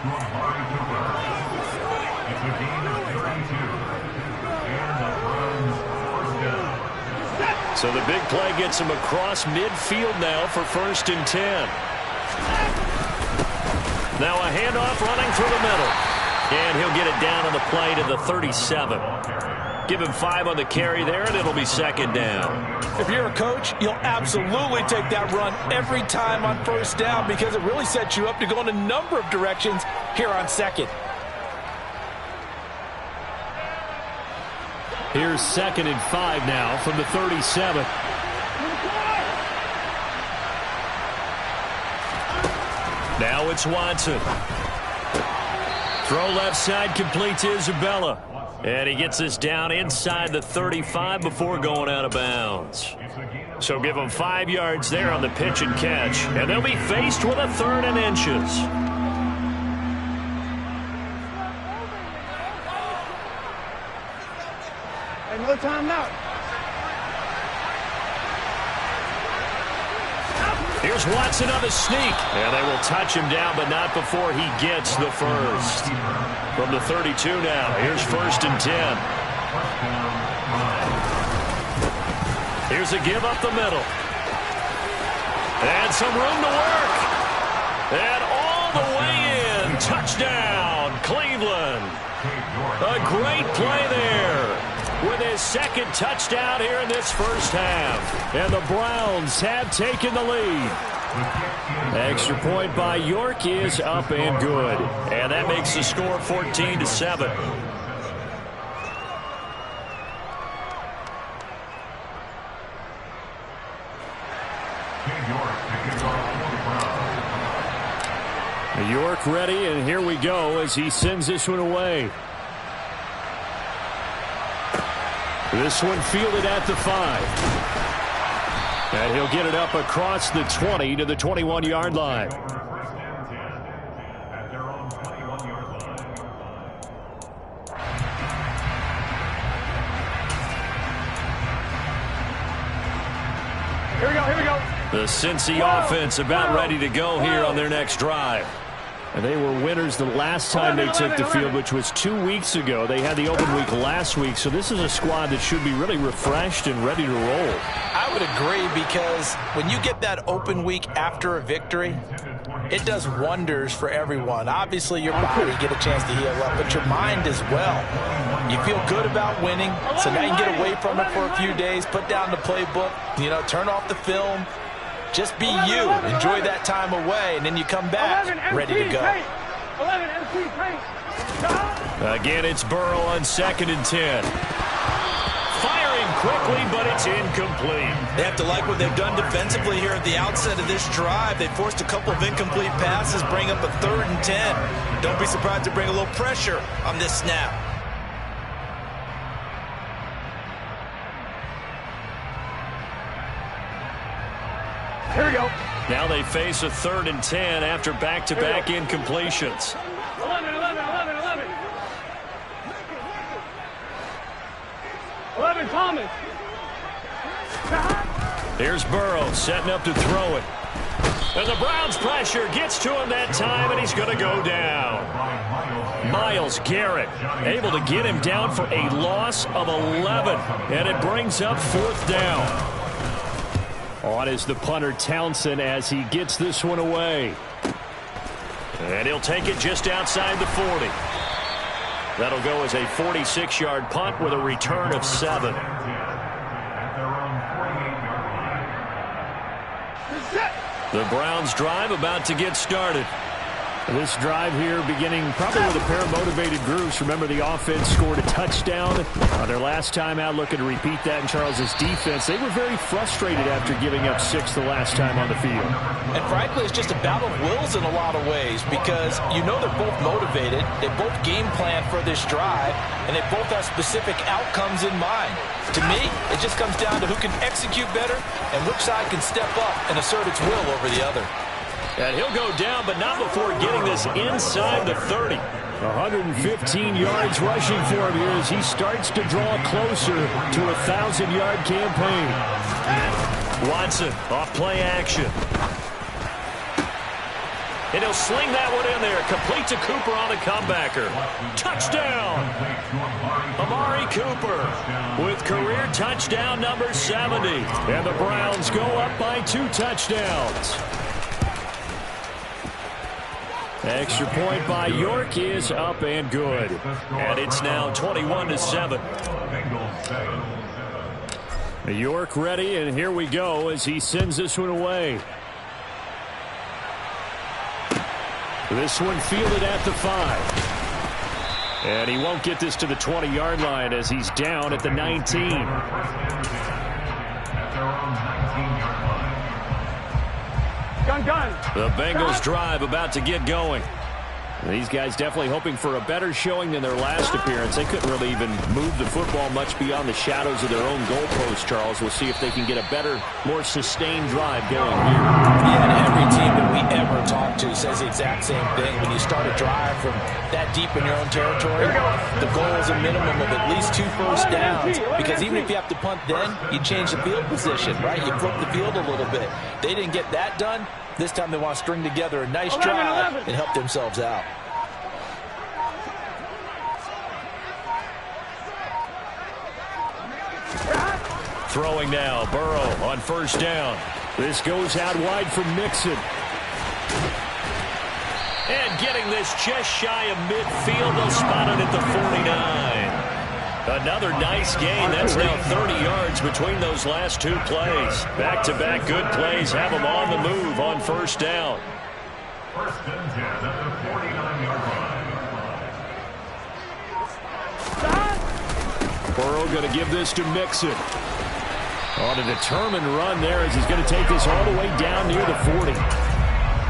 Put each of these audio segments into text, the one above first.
It's a gain of 32. And the Browns first down. So the big play gets him across midfield now for 1st and 10. Now a handoff running through the middle. And he'll get it down on the play to the 37. Give him 5 on the carry there, and it'll be 2nd down. If you're a coach, you'll absolutely take that run every time on 1st down because it really sets you up to go in a number of directions here on 2nd. Here's 2nd and 5 now from the 37. Now it's Watson. Throw left side complete to Isabella. And he gets this down inside the 35 before going out of bounds. So give them 5 yards there on the pitch and catch. And they'll be faced with a 3rd and inches. Hey, no timeout. Here's Watson on the sneak. And they will touch him down, but not before he gets the first. From the 32 now, here's 1st and 10. Here's a give up the middle. And some room to work. And all the way in. Touchdown, Cleveland. A great play there. With his 2nd touchdown here in this 1st half. And the Browns have taken the lead. Extra point by York is up and good. And that makes the score 14-7. York ready, and here we go as he sends this one away. This one fielded at the 5. And he'll get it up across the 20 to the 21-yard line. Here we go, here we go. The Cincy offense about ready to go here on their next drive. And they were winners the last time they took the field, which was 2 weeks ago. They had the open week last week, so this is a squad that should be really refreshed and ready to roll. I would agree because when you get that open week after a victory, it does wonders for everyone. Obviously, your body get a chance to heal up, but your mind as well. You feel good about winning, so now you can get away from it for a few days, put down the playbook, turn off the film. Just be you. Enjoy that time away, and then you come back ready to go. Again, it's Burrow on 2nd and 10. Firing quickly, but it's incomplete. They have to like what they've done defensively here at the outset of this drive. They forced a couple of incomplete passes, bring up a 3rd and 10. Don't be surprised to bring a little pressure on this snap. Here we go. Now they face a 3rd and 10 after back-to-back incompletions. 11. 11, Thomas. Here's Burrow setting up to throw it. And the Browns pressure gets to him that time, and he's going to go down. Myles Garrett able to get him down for a loss of 11, and it brings up 4th down. On is the punter Townsend as he gets this one away. And he'll take it just outside the 40. That'll go as a 46-yard punt with a return of 7. The Browns drive about to get started. This drive here beginning probably with a pair of motivated groups. Remember, the offense scored a touchdown on their last time out, looking to repeat that in Charles's defense. They were very frustrated after giving up 6 the last time on the field. And frankly, it's just a battle of wills in a lot of ways because they're both motivated. They both game plan for this drive, and they both have specific outcomes in mind. To me, it just comes down to who can execute better and which side can step up and assert its will over the other. And he'll go down, but not before getting this inside the 30. 115 yards rushing for him here as he starts to draw closer to a 1,000-yard campaign. Watson off play action. And he'll sling that one in there. Complete to Cooper on the comebacker. Touchdown! Amari Cooper with career touchdown number 70. And the Browns go up by 2 touchdowns. Extra point by York is up and good. And it's now 21-7. York ready, and here we go as he sends this one away. This one fielded at the 5. And he won't get this to the 20-yard line as he's down at the 19. The Bengals drive about to get going. These guys definitely hoping for a better showing than their last appearance. They couldn't really even move the football much beyond the shadows of their own goalpost, Charles. We'll see if they can get a better, more sustained drive going here. Yeah, and every team that we ever talk to says the exact same thing. When you start a drive from that deep in your own territory, the goal is a minimum of at least 2 first downs. Because even if you have to punt then, you change the field position, right? You flip the field a little bit. They didn't get that done. This time they want to string together a nice drive and help themselves out. Throwing now, Burrow on first down. This goes out wide from Mixon. And getting this just shy of midfield. They'll spot it at the 49. Another nice gain. That's now 30 yards between those last 2 plays. Back-to-back good plays have them on the move on first down. First and 10 at the 49-yard line. Burrow going to give this to Mixon. On a determined run there as he's going to take this all the way down near the 40.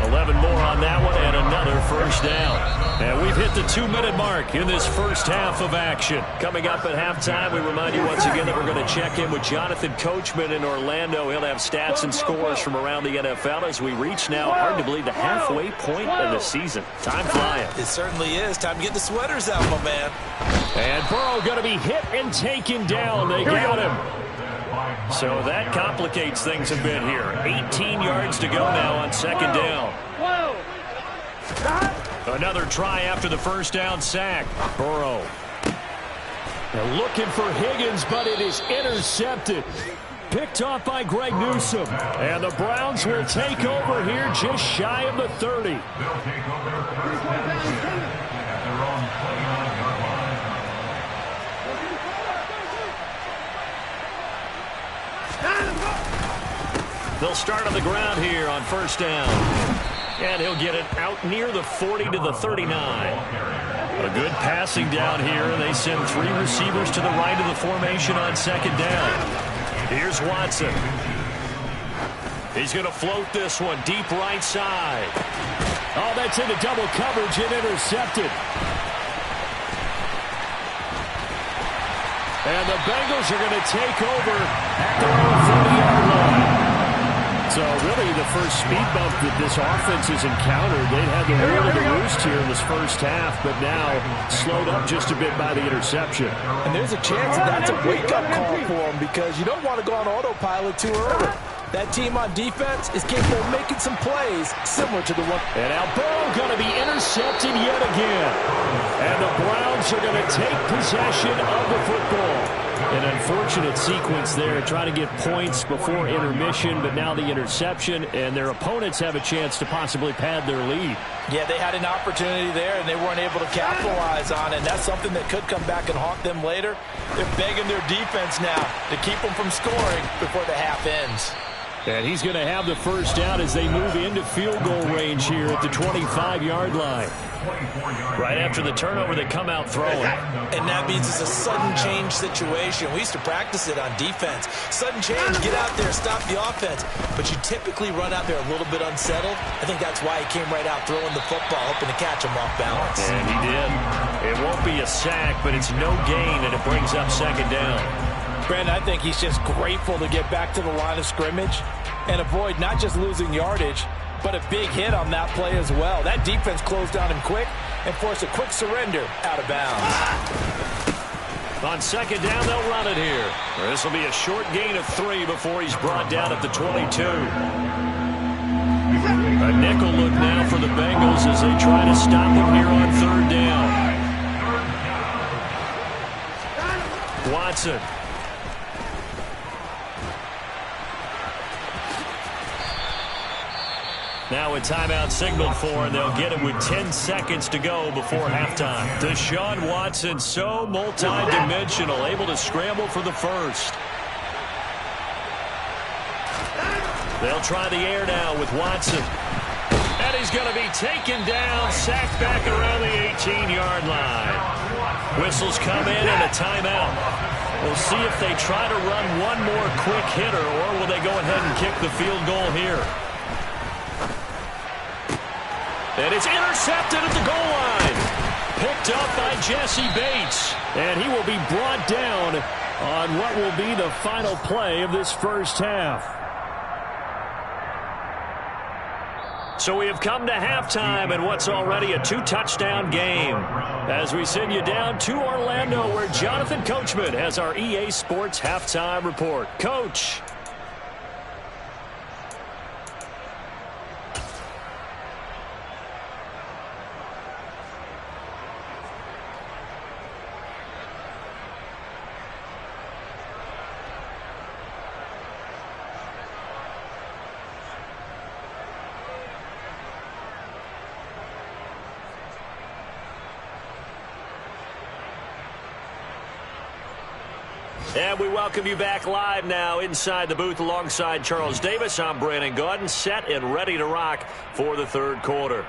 11 more on that one and another first down. And we've hit the 2-minute mark in this first half of action. Coming up at halftime, we remind you once again that we're going to check in with Jonathan Coachman in Orlando. He'll have stats and scores from around the NFL as we reach now, hard to believe, the halfway point of the season. Time flying. It certainly is. Time to get the sweaters out, my man. And Burrow going to be hit and taken down. They got him. So that complicates things a bit here. 18 yards to go now on second down. Another try after the first down sack. Burrow. They're looking for Higgins, but it is intercepted. Picked off by Greg Newsome. And the Browns will take over here just shy of the 30. They'll take over first and 10 at their own 29-yard line. They'll start on the ground here on first down. And he'll get it out near the 40 to the 39. A good passing down here. They send 3 receivers to the right of the formation on second down. Here's Watson. He's going to float this one deep right side. Oh, that's into double coverage and intercepted. And the Bengals are going to take over at their own 40-yard line. So really the first speed bump that this offense has encountered. They've had the rule of the roost here in this first half, but now slowed up just a bit by the interception. And there's a chance that that's a wake-up call for them because you don't want to go on autopilot too early. That team on defense is capable of making some plays similar to the one. And now Burrow going to be intercepted yet again. And the Browns are going to take possession of the football. An unfortunate sequence there, trying to get points before intermission, but now the interception, and their opponents have a chance to possibly pad their lead. Yeah, they had an opportunity there, and they weren't able to capitalize on it, and that's something that could come back and haunt them later. They're begging their defense now to keep them from scoring before the half ends. And he's going to have the first down as they move into field goal range here at the 25-yard line. Right after the turnover, they come out throwing. And that means it's a sudden change situation. We used to practice it on defense. Sudden change, get out there, stop the offense. But you typically run out there a little bit unsettled. I think that's why he came right out throwing the football, hoping to catch him off balance. And he did. It won't be a sack, but it's no gain, and it brings up second down. Brandon, I think he's just grateful to get back to the line of scrimmage and avoid not just losing yardage, but a big hit on that play as well. That defense closed down him quick and forced a quick surrender out of bounds. On second down, they'll run it here. This will be a short gain of 3 before he's brought down at the 22. A nickel look now for the Bengals as they try to stop him here on third down. Watson. Now a timeout signaled for, and they'll get it with 10 seconds to go before halftime. Deshaun Watson, so multi-dimensional, able to scramble for the first. They'll try the air now with Watson. And he's going to be taken down, sacked back around the 18-yard line. Whistles come in and a timeout. We'll see if they try to run one more quick hitter, or will they go ahead and kick the field goal here. And it's intercepted at the goal line. Picked up by Jesse Bates. And he will be brought down on what will be the final play of this first half. So we have come to halftime in what's already a 2-touchdown game. As we send you down to Orlando, where Jonathan Coachman has our EA Sports Halftime Report. Coach. And we welcome you back live now inside the booth alongside Charles Davis. I'm Brandon Gaudin, set and ready to rock for the third quarter.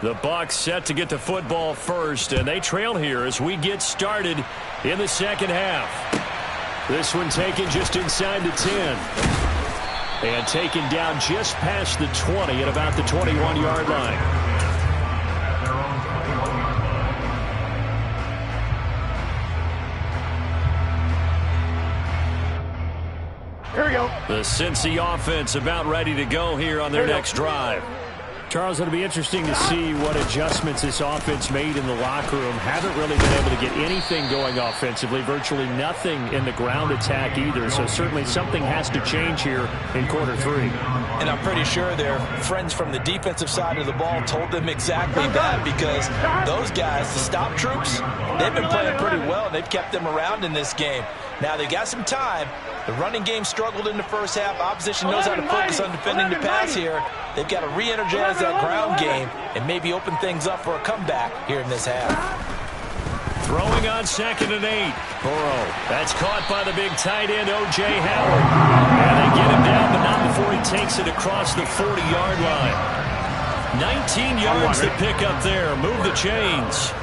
The Bucs set to get the football first, and they trail here as we get started in the second half. This one taken just inside the 10. And taken down just past the 20 at about the 21-yard line. Here we go. The Cincy offense about ready to go here on their next drive. Charles, it'll be interesting to see what adjustments this offense made in the locker room. Haven't really been able to get anything going offensively, virtually nothing in the ground attack either. So certainly something has to change here in quarter three. And I'm pretty sure their friends from the defensive side of the ball told them exactly that, because those guys, the stop troops, they've been playing pretty well. They've kept them around in this game. Now they got some time. The running game struggled in the first half. Opposition knows how to focus on defending the pass here. They've got to re-energize that ground game and maybe open things up for a comeback here in this half. Throwing on 2nd and 8. Burrow. That's caught by the big tight end, O.J. Howard. And they get him down, but not before he takes it across the 40-yard line. 19 yards to pick up there. Move the chains.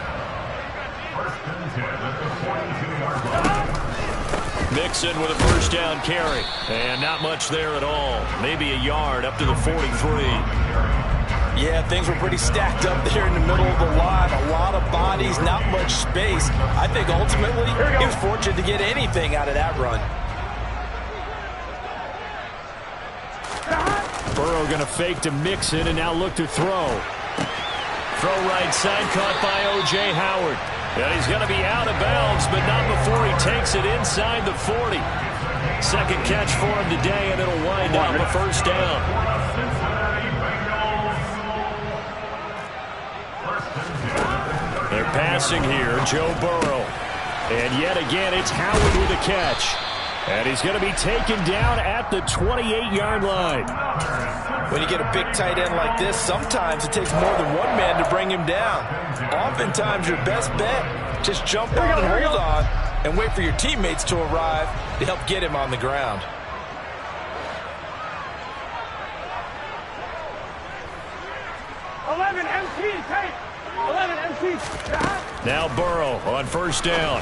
Mixon with a first down carry. And not much there at all. Maybe a yard up to the 43. Yeah, things were pretty stacked up there in the middle of the line. A lot of bodies, not much space. I think ultimately he was fortunate to get anything out of that run. Burrow going to fake to Mixon and now look to throw. Throw right side, caught by O.J. Howard. And he's going to be out of bounds, but not before he takes it inside the 40. Second catch for him today, and it'll wind up a first down. They're passing here, Joe Burrow. And yet again, it's Howard with a catch. And he's going to be taken down at the 28-yard line. When you get a big tight end like this, sometimes it takes more than one man to bring him down. Oftentimes, your best bet, just jump on and hold on and wait for your teammates to arrive to help get him on the ground. Now Burrow on first down.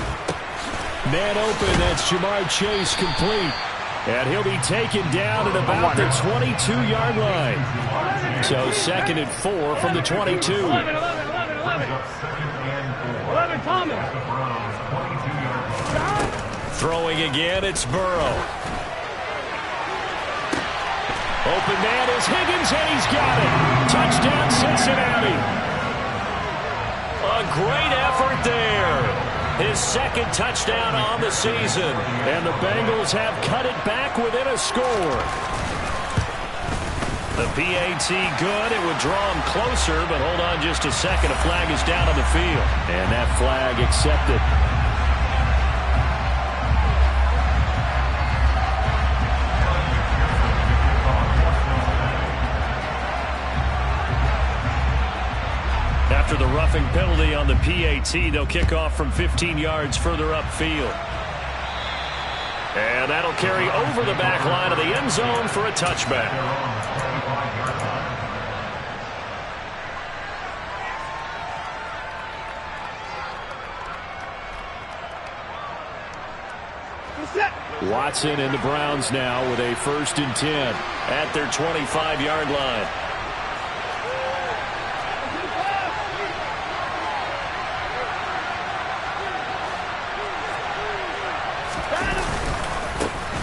Man open, that's Jamar Chase complete. And he'll be taken down at about the 22-yard line. So 2nd and 4 from the 22. 11, Thomas. Throwing again, it's Burrow. Open man is Higgins, and he's got it. Touchdown, Cincinnati. A great effort there. His second touchdown on the season. And the Bengals have cut it back within a score. The PAT good. It would draw him closer, but hold on just a second. A flag is down on the field. And that flag accepted. After the roughing penalty on the PAT, they'll kick off from 15 yards further upfield. And that'll carry over the back line of the end zone for a touchback. Watson and the Browns now with a 1st and 10 at their 25-yard line.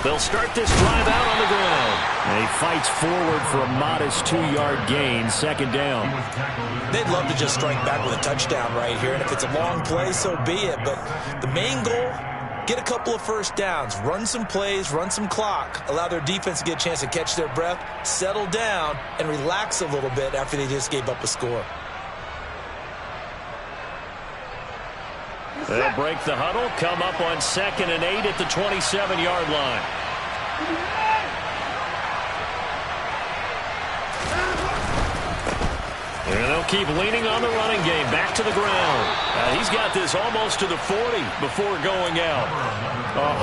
They'll start this drive out on the ground. And he fights forward for a modest 2-yard gain, 2nd down. They'd love to just strike back with a touchdown right here, and if it's a long play, so be it. But the main goal, get a couple of first downs, run some plays, run some clock, allow their defense to get a chance to catch their breath, settle down, and relax a little bit after they just gave up a score. They'll break the huddle, come up on 2nd and 8 at the 27-yard line. And they'll keep leaning on the running game. Back to the ground. He's got this almost to the 40 before going out.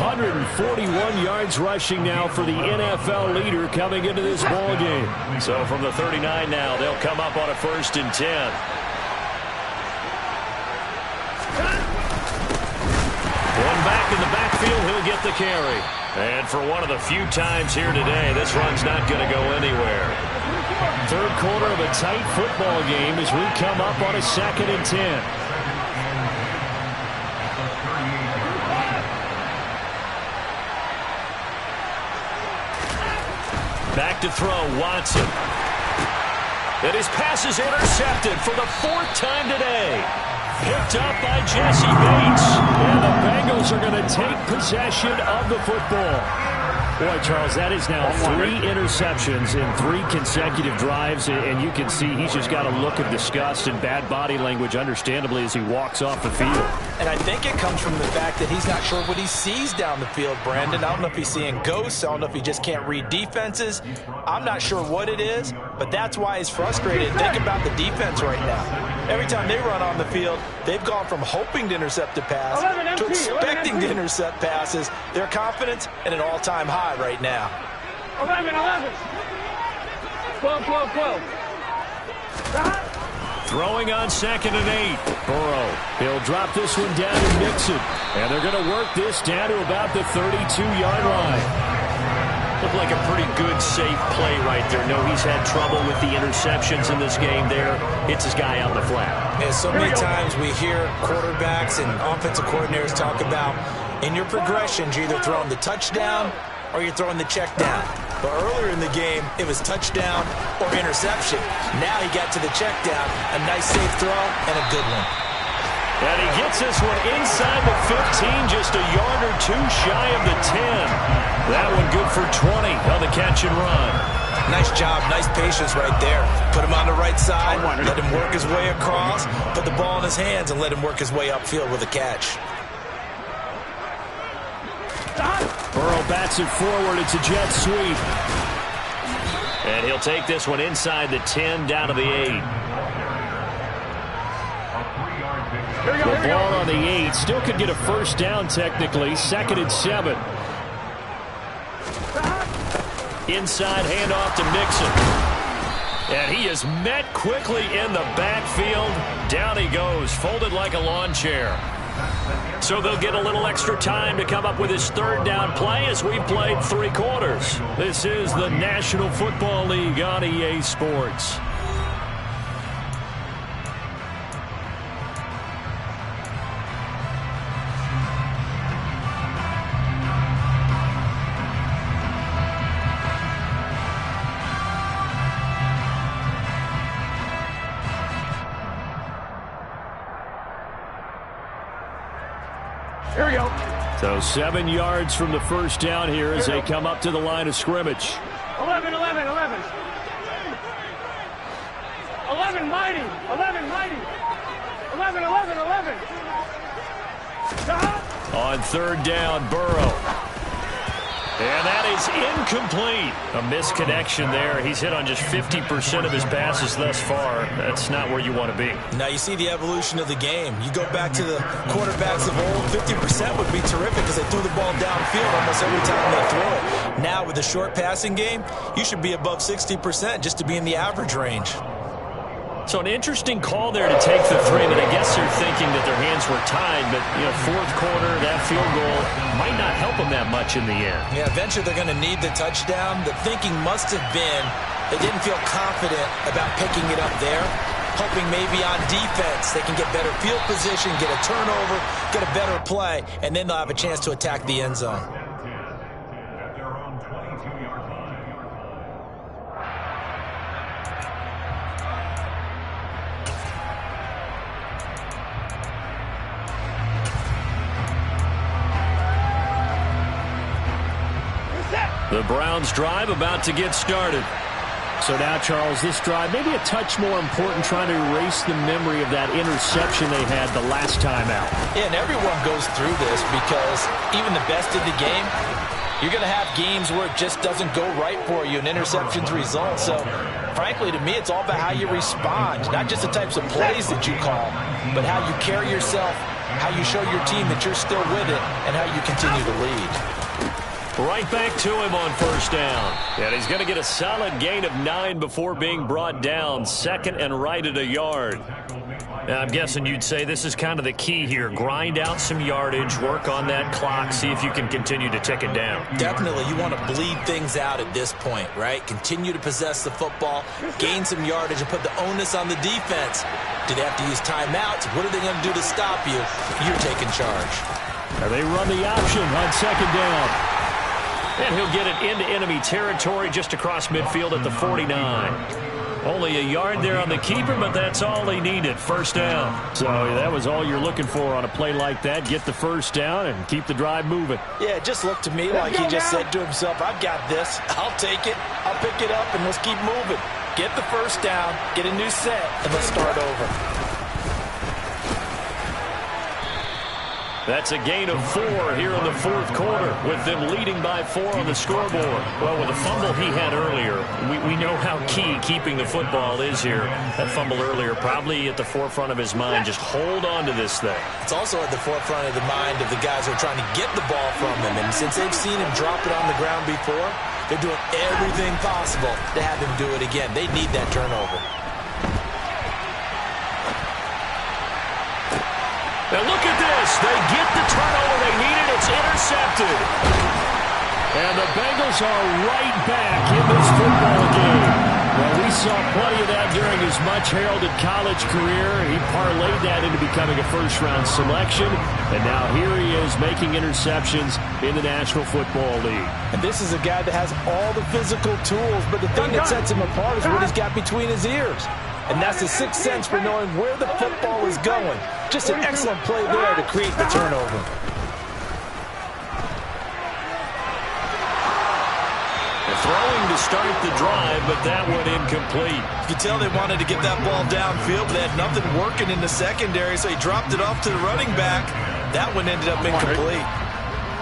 141 yards rushing now for the NFL leader coming into this ball game. So from the 39 now, they'll come up on a 1st and 10. One back in the backfield, he'll get the carry. And for one of the few times here today, this run's not going to go anywhere. 3rd quarter of a tight football game as we come up on a 2nd and 10. Back to throw, Watson. And his pass is intercepted for the 4th time today. Picked up by Jesse Bates. And the Bengals are going to take possession of the football. Boy, Charles, that is now 3 interceptions in 3 consecutive drives, and you can see he's just got a look of disgust and bad body language, understandably, as he walks off the field. And I think it comes from the fact that he's not sure what he sees down the field, Brandon. I don't know if he's seeing ghosts. I don't know if he just can't read defenses. I'm not sure what it is, but that's why he's frustrated. Think about the defense right now. Every time they run on the field, they've gone from hoping to intercept a pass to expecting to intercept passes. Their confidence at an all-time high right now. 11. 12. Throwing on 2nd and 8. Burrow. He'll drop this one down to Mixon. And they're going to work this down to about the 32-yard line. Looked like a pretty good, safe play right there. No, he's had trouble with the interceptions in this game there. Hits his guy out in the flat. And so many times we hear quarterbacks and offensive coordinators talk about in your progressions, you're either throwing the touchdown or you're throwing the check down. But earlier in the game, it was touchdown or interception. Now he got to the check down, a nice safe throw and a good one. And he gets this one inside the 15, just a yard or 2 shy of the 10. That one good for 20 on the catch and run. Nice job, nice patience right there. Put him on the right side, let him work his way across, put the ball in his hands, and let him work his way upfield with a catch. Burrow bats it forward. It's a jet sweep. And he'll take this one inside the 10, down to the 8. The ball on the 8. Still could get a 1st down technically. 2nd and 7. Inside handoff to Mixon. And he is met quickly in the backfield. Down he goes, folded like a lawn chair. So they'll get a little extra time to come up with his 3rd down play as we've played 3 quarters. This is the National Football League on EA Sports. So 7 yards from the first down here as they come up to the line of scrimmage. 11, 11, 11. 11, mighty. 11, mighty. 11, 11, 11. On third down, Burrow. And that is incomplete. A misconnection there. He's hit on just 50% of his passes thus far. That's not where you want to be. Now you see the evolution of the game. You go back to the quarterbacks of old, 50% would be terrific because they threw the ball downfield almost every time they throw it. Now with the short passing game, you should be above 60% just to be in the average range. So an interesting call there to take the 3, but I guess they're thinking that their hands were tied. But, fourth quarter, that field goal might not help them that much in the end. Yeah, eventually they're going to need the touchdown. The thinking must have been they didn't feel confident about picking it up there, hoping maybe on defense they can get better field position, get a turnover, get a better play, and then they'll have a chance to attack the end zone. The Browns drive about to get started. So now, Charles, this drive maybe a touch more important, trying to erase the memory of that interception they had the last time out. Yeah, and everyone goes through this because even the best of the game, you're going to have games where it just doesn't go right for you, and interceptions result. So, frankly, to me, it's all about how you respond, not just the types of plays that you call, but how you carry yourself, how you show your team that you're still with it, and how you continue to lead. Right back to him on first down. And he's going to get a solid gain of 9 before being brought down. Second and right at a yard. Now, I'm guessing you'd say this is kind of the key here. Grind out some yardage, work on that clock, see if you can continue to tick it down. Definitely, you want to bleed things out at this point, right? Continue to possess the football, gain some yardage, and put the onus on the defense. Do they have to use timeouts? What are they going to do to stop you? You're taking charge. And they run the option on second down. And he'll get it into enemy territory just across midfield at the 49. Only a yard there on the keeper, but that's all they needed. First down. So that was all you're looking for on a play like that. Get the first down and keep the drive moving. Yeah, it just looked to me like he just said to himself, I've got this. I'll take it. I'll pick it up, and let's keep moving. Get the first down, get a new set, and let's start over. That's a gain of 4 here in the fourth quarter with them leading by 4 on the scoreboard. Well, with the fumble he had earlier, we know how key keeping the football is here. That fumble earlier probably at the forefront of his mind. Just hold on to this thing. It's also at the forefront of the mind of the guys who are trying to get the ball from him. And since they've seen him drop it on the ground before, they're doing everything possible to have him do it again. They need that turnover. Now look at this. They get the turnover they needed. It's intercepted. And the Bengals are right back in this football game. Well, we saw plenty of that during his much-heralded college career. He parlayed that into becoming a first-round selection. And now here he is making interceptions in the National Football League. And this is a guy that has all the physical tools, but the thing that sets him apart is what he's got between his ears. And that's the sixth sense for knowing where the football is going. Just an excellent play there to create the turnover. Throwing to start the drive, but that one incomplete. You can tell they wanted to get that ball downfield, but they had nothing working in the secondary, so he dropped it off to the running back. That one ended up incomplete.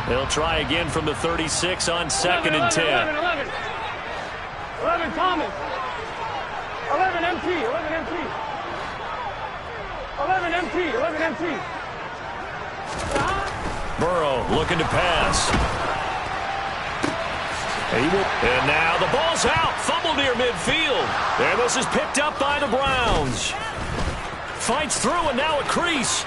They'll try again from the 36 on second and 10. 11 Thomas. 11 MT. 11 MT. 11 MT. 11 MT. Burrow looking to pass. And now the ball's out. Fumble near midfield. And this is picked up by the Browns. Fights through and now a crease.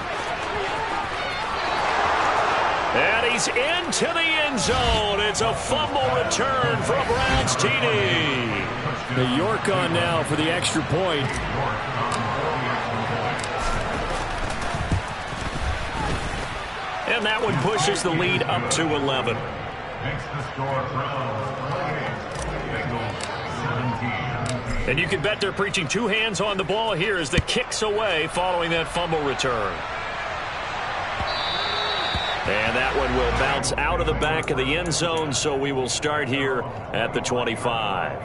And he's into the end zone. It's a fumble return for a Browns TD. The York on now for the extra point. And that one pushes the lead up to 11. And you can bet they're preaching 2 hands on the ball here as the kick's away following that fumble return. And that one will bounce out of the back of the end zone, so we will start here at the 25.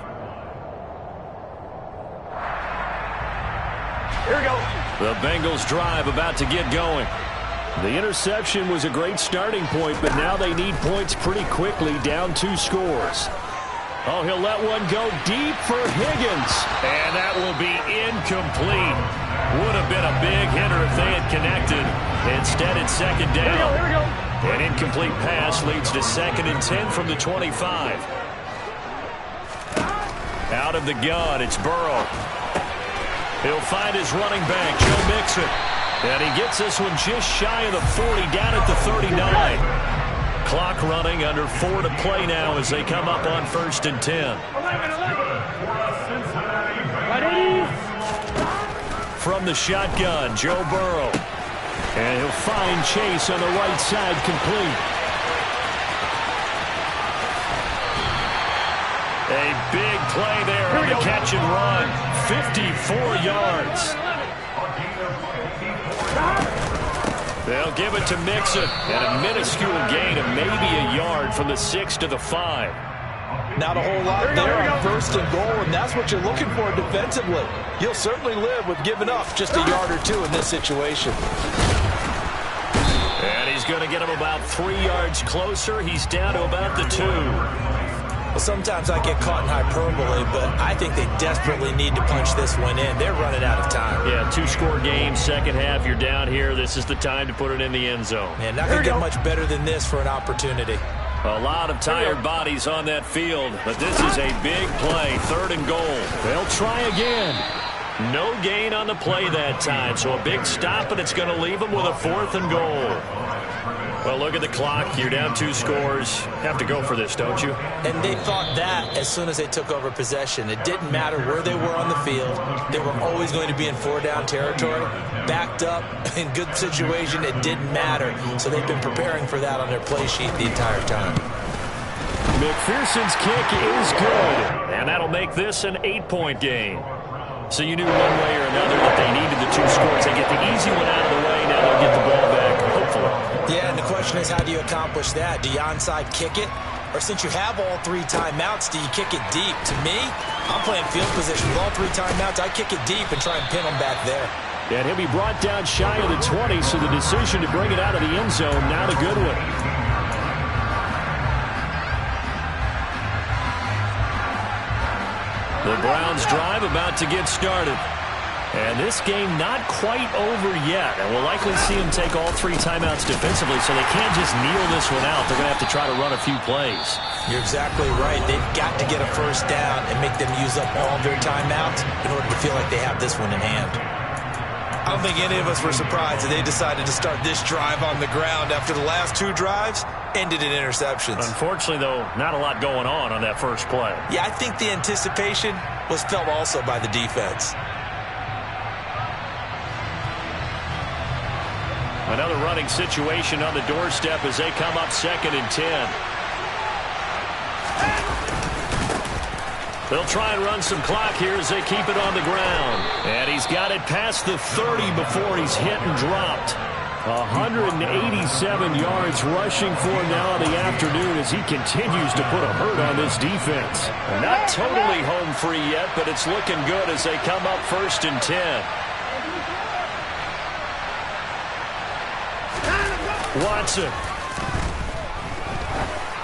Here we go. The Bengals drive about to get going. The interception was a great starting point, but now they need points pretty quickly, down 2 scores. Oh, he'll let one go deep for Higgins. And that will be incomplete. Would have been a big hitter if they had connected. Instead, it's second down. Here we go. An incomplete pass leads to 2nd and 10 from the 25. Out of the gun, it's Burrow. He'll find his running back, Joe Mixon. And he gets this one just shy of the 40, down at the 39. Clock running, under 4 to play now as they come up on 1st and 10. 11. From the shotgun, Joe Burrow. And he'll find Chase on the right side, complete. A big play there on the catch and run. 54 yards. They'll give it to Mixon. And a minuscule gain of maybe a yard from the 6 to the 5. Not a whole lot there on 1st and goal, and that's what you're looking for defensively. You'll certainly live with giving up just a yard or 2 in this situation. And he's going to get him about 3 yards closer. He's down to about the 2. Well, sometimes I get caught in hyperbole, but I think they desperately need to punch this one in. They're running out of time. Yeah, 2-score game, second half, you're down here. This is the time to put it in the end zone. Man, not going to get much better than this for an opportunity. A lot of tired bodies on that field, but this is a big play, 3rd and goal. They'll try again. No gain on the play that time, so a big stop, and it's going to leave them with a 4th and goal. Well, look at the clock. You're down 2 scores. Have to go for this, don't you? And they thought that as soon as they took over possession. It didn't matter where they were on the field. They were always going to be in 4-down territory. Backed up, in good situation, it didn't matter. So they've been preparing for that on their play sheet the entire time. McPherson's kick is good. And that'll make this an 8-point game. So you knew one way or another that they needed the 2 scores. They get the easy one out of the way. Now they'll get the ball back, hopefully. Yeah, and the question is, how do you accomplish that? Do you onside kick it? Or since you have all 3 timeouts, do you kick it deep? To me, I'm playing field position with all 3 timeouts. I kick it deep and try and pin them back there. And he'll be brought down shy of the 20, so the decision to bring it out of the end zone, now a good one. The Browns drive about to get started. And this game not quite over yet. And we'll likely see them take all 3 timeouts defensively, so they can't just kneel this one out. They're going to have to try to run a few plays. You're exactly right. They've got to get a 1st down and make them use up all their timeouts in order to feel like they have this one in hand. I don't think any of us were surprised that they decided to start this drive on the ground after the last 2 drives ended in interceptions. Unfortunately, though, not a lot going on that first play. Yeah, I think the anticipation was felt also by the defense. Another running situation on the doorstep as they come up 2nd and 10. They'll try and run some clock here as they keep it on the ground. And he's got it past the 30 before he's hit and dropped. 187 yards rushing for him now in the afternoon as he continues to put a hurt on this defense. Not totally home free yet, but it's looking good as they come up 1st and 10. Watson.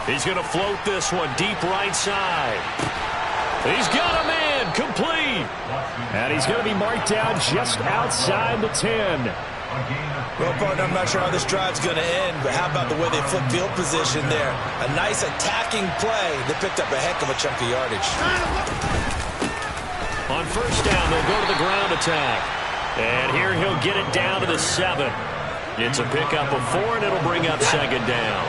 He's going to float this one deep right side. He's got a man complete. And he's going to be marked down just outside the 10. Well, partner, I'm not sure how this drive's going to end, but how about the way they flip field position there? A nice attacking play that picked up a heck of a chunk of yardage. On 1st down, they'll go to the ground attack. And here he'll get it down to the 7. It's a pickup of 4, and it'll bring up 2nd down.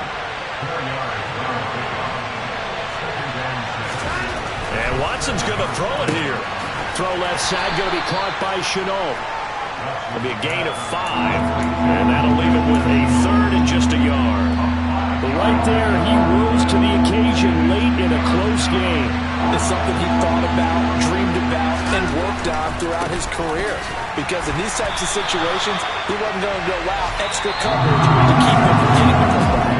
And Watson's going to throw it here. Throw left side, going to be caught by Shenault. It'll be a gain of 5, and that'll leave him with a 3rd and just a yard. But right there, he rose to the occasion late in a close game. It's something he thought about, dreamed about, and worked Dom, throughout his career. Because in these types of situations, he wasn't going to allow extra coverage to keep him from getting the football.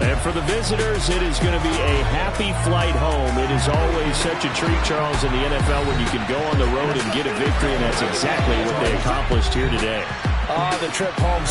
And for the visitors, it is going to be a happy flight home. It is always such a treat, Charles, in the NFL when you can go on the road and get a victory, and that's exactly what they accomplished here today. Oh, the trip home